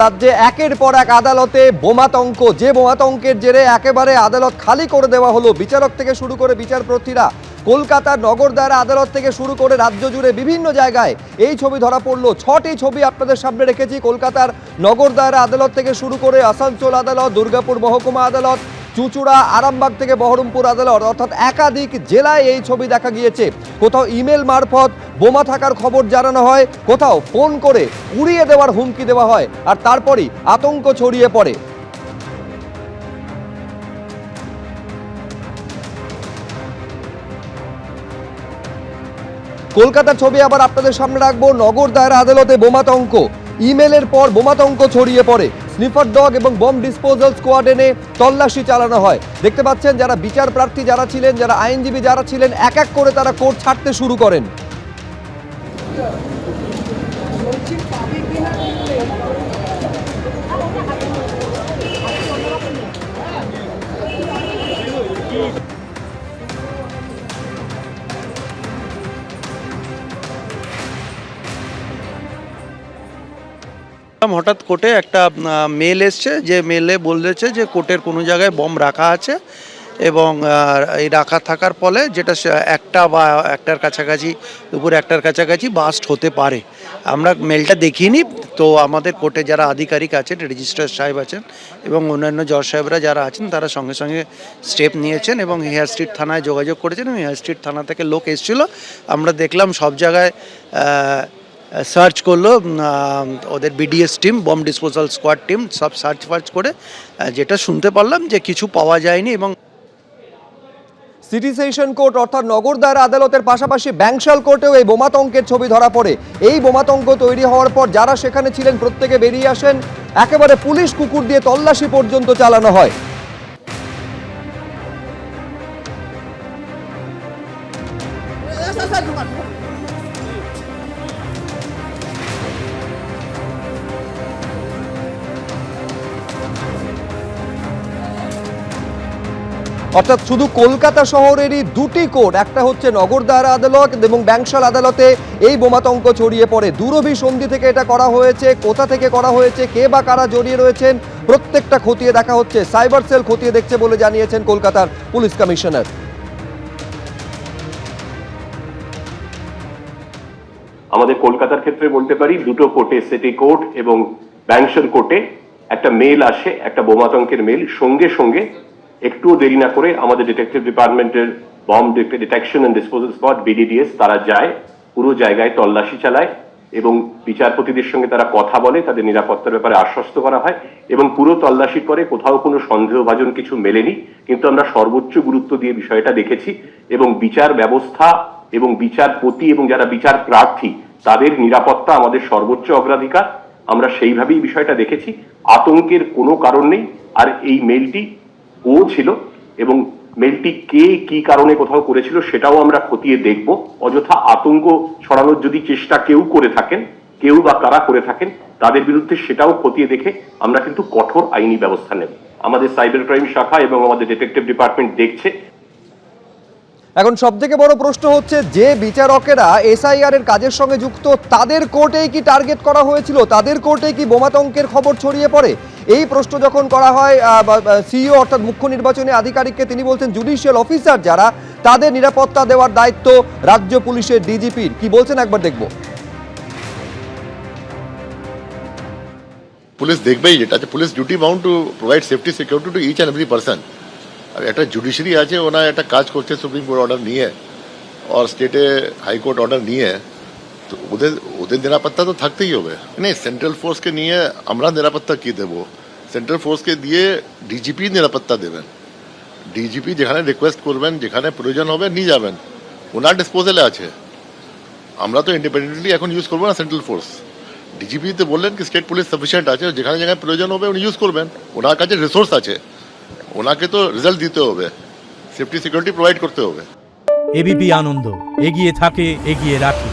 রাজ্যে একের পর এক আদালতে বোমাতঙ্ক, যে বোমাতঙ্কের জেরে একেবারে আদালত খালি করে দেওয়া হলো। বিচারক থেকে শুরু করে বিচারপ্রার্থীরা, কলকাতার নগর দায়রা আদালত থেকে শুরু করে রাজ্য জুড়ে বিভিন্ন জায়গায় এই ছবি ধরা পড়লো। 6টি ছবি আপনাদের সামনে রেখেছি। কলকাতার নগর দায়রা আদালত থেকে শুরু করে আসানসোল আদালত, দুর্গাপুর মহকুমা আদালত, চুঁচুড়া, আরামবাগ থেকে বহরমপুর আদালত, অর্থাৎ একাধিক জেলায় এই ছবি দেখা গিয়েছে। কোথাও ইমেল মারফত বোমা থাকার খবর জানানো হয়, কোথাও ফোন করে উড়িয়ে দেওয়ার হুমকি দেওয়া হয়, আর তারপরই আতঙ্ক ছড়িয়ে পড়ে। কলকাতার ছবি আবার আপনাদের সামনে রাখবো। নগর দায়রা আদালতে বোমাতঙ্ক, ইমেলের পর বোমাতঙ্ক ছড়িয়ে পড়ে। স্নিফার ডগ এবং বম ডিসপোজাল স্কোয়াড এনে তল্লাশি চালানো হয়। দেখতে পাচ্ছেন যারা বিচার প্রার্থী যারা ছিলেন, যারা আইনজীবী যারা ছিলেন, এক এক করে তারা কোর্ট ছাড়তে শুরু করেন। হঠাৎ কোর্টে একটা মেল এসছে, যে মেলে বলেছে যে কোর্টের কোনো জায়গায় বম রাখা আছে এবং এই রাখা থাকার ফলে যেটা একটা বা একটার কাছাকাছি, দুপুর একটার কাছাকাছি বাস্ট হতে পারে। আমরা মেলটা দেখিনি, তো আমাদের কোর্টে যারা আধিকারিক আছেন, রেজিস্ট্রার সাহেব আছেন এবং অন্যান্য জজ সাহেবরা যারা আছেন, তারা সঙ্গে সঙ্গে স্টেপ নিয়েছেন এবং হেয়ার স্ট্রিট থানায় যোগাযোগ করেছেন এবং হেয়ার স্ট্রিট থানা থেকে লোক এসেছিলো। আমরা দেখলাম সব জায়গায় সার্চ করলো, ওদের BDS team, bomb disposal squad team সব সার্চ ফার্চ করে যেটা শুনতে পারলাম যে কিছু পাওয়া যায়নি। এবং সিটি সেশন কোর্ট অর্থাৎ নগর দায়রা আদালতের পাশাপাশি ব্যাংশাল কোর্টেও এই বোমাতঙ্কের ছবি ধরা পড়ে। এই বোমাতঙ্ক তৈরি হওয়ার পর যারা সেখানে ছিলেন প্রত্যেকে বেরিয়ে আসেন। একেবারে পুলিশ কুকুর দিয়ে তল্লাশি পর্যন্ত চালানো হয়। অর্থাৎ শুধু কলকাতা শহরেরই দুটি কোর্ট, একটা হচ্ছে নগর দায়রা আদালত এবং ব্যাংশাল আদালতে এই বোমাতঙ্ক ছড়িয়ে পড়ে। দূরভিসন্ধি থেকে এটা করা হয়েছে, কোথা থেকে করা হয়েছে, কে বা কারা জড়িয়ে রয়েছেন, প্রত্যেকটা খতিয়ে দেখা হচ্ছে। সাইবার সেল খতিয়ে দেখছে বলে জানিয়েছেন কলকাতার পুলিশ কমিশনার। আমাদের কলকাতার ক্ষেত্রে বলতে পারি দুটো কোর্টে, সিটি কোর্ট এবং ব্যাংশাল কোর্টে একটা মেল আসে, একটা বোমাতঙ্কের মেল। সঙ্গে সঙ্গে একটুও দেরি না করে আমাদের ডিটেকটিভ ডিপার্টমেন্টের bomb detection and disposal squad BDDS তারা যায়, পুরো জায়গায় তল্লাশি চালায় এবং বিচারপতিদের সঙ্গে তারা কথা বলে, তাদের নিরাপত্তার ব্যাপারে আশ্বস্ত করা হয় এবং পুরো তল্লাশির পরে কোথাও কোনো সন্দেহভাজন কিছু মেলেনি। কিন্তু আমরা সর্বোচ্চ গুরুত্ব দিয়ে বিষয়টা দেখেছি এবং বিচার ব্যবস্থা এবং বিচারপতি এবং যারা বিচার প্রার্থী তাদের নিরাপত্তা আমাদের সর্বোচ্চ অগ্রাধিকার। আমরা সেইভাবেই বিষয়টা দেখেছি। আতঙ্কের কোনো কারণ নেই। আর এই মেলটি ও ছিল এবং মেলটি কে কি কারণে কোথাও করেছিল সেটাও আমরা খতিয়ে দেখব। অযথা আতঙ্ক ছড়ানোর যদি চেষ্টা কেউ করে থাকেন, কেউ বা কারা করে থাকেন, তাদের বিরুদ্ধে সেটাও খতিয়ে দেখে আমরা কিন্তু কঠোর আইনি ব্যবস্থা নেব। আমাদের সাইবার ক্রাইম শাখা এবং আমাদের ডিটেকটিভ ডিপার্টমেন্ট দেখছে। এখন সবথেকে বড় প্রশ্ন হচ্ছে, যে বিচারকেরা এসআইআর এর কাজের সঙ্গে যুক্ত, তাদের কোর্টেই কি টার্গেট করা হয়েছিল? তাদের কোর্টেই কি বোমাতঙ্কের খবর ছড়িয়ে পড়ে? এই প্রশ্ন যখন করা হয় সিইও অর্থাৎ মুখ্য নির্বাচনী আধিকারিককে, তিনি বলছেন জুডিশিয়াল অফিসার যারা, তাদের নিরাপত্তা দেওয়ার দায়িত্ব রাজ্য পুলিশের ডিজিপির। কি বলছেন একবার দেখব। পুলিশ দেখবেই, যেটা আছে police duty bound to provide safety security to each and every person. আর একটা জুডিশিয়ারি আছে, ওনারা একটা কাজ করছে সুপ্রিম কোর্ট অর্ডার নিয়ে আর স্টেটে হাইকোর্ট অর্ডার নিয়ে, তো ওদের নিরাপত্তা তো থাকতেই হবে। মানে সেন্ট্রাল ফোর্সকে নিয়ে আমরা নিরাপত্তা কি দেবো? সেন্ট্রাল ফোর্সকে দিয়ে ডিজিপি নিরাপত্তা দেবেন। ডিজিপি যেখানে রিকোয়েস্ট করবেন, যেখানে প্রয়োজন হবে নিয়ে যাবেন, ওনার ডিসপোজালে আছে। আমরা তো ইন্ডিপেন্ডেন্টলি এখন ইউজ করবো না সেন্ট্রাল ফোর্স। ডিজিপিতে বললেন কি স্টেট পুলিশ সাফিসিয়েন্ট আছে, যেখানে যেখানে প্রয়োজন হবে উনি ইউজ করবেন, ওনার কাছে রিসোর্স আছে, ওনাকে তো রেজাল্ট দিতে হবে, সেফটি সিকিউরিটি প্রোভাইড করতে হবে। এবিপি আনন্দ, এগিয়ে থাকে, এগিয়ে রাখে।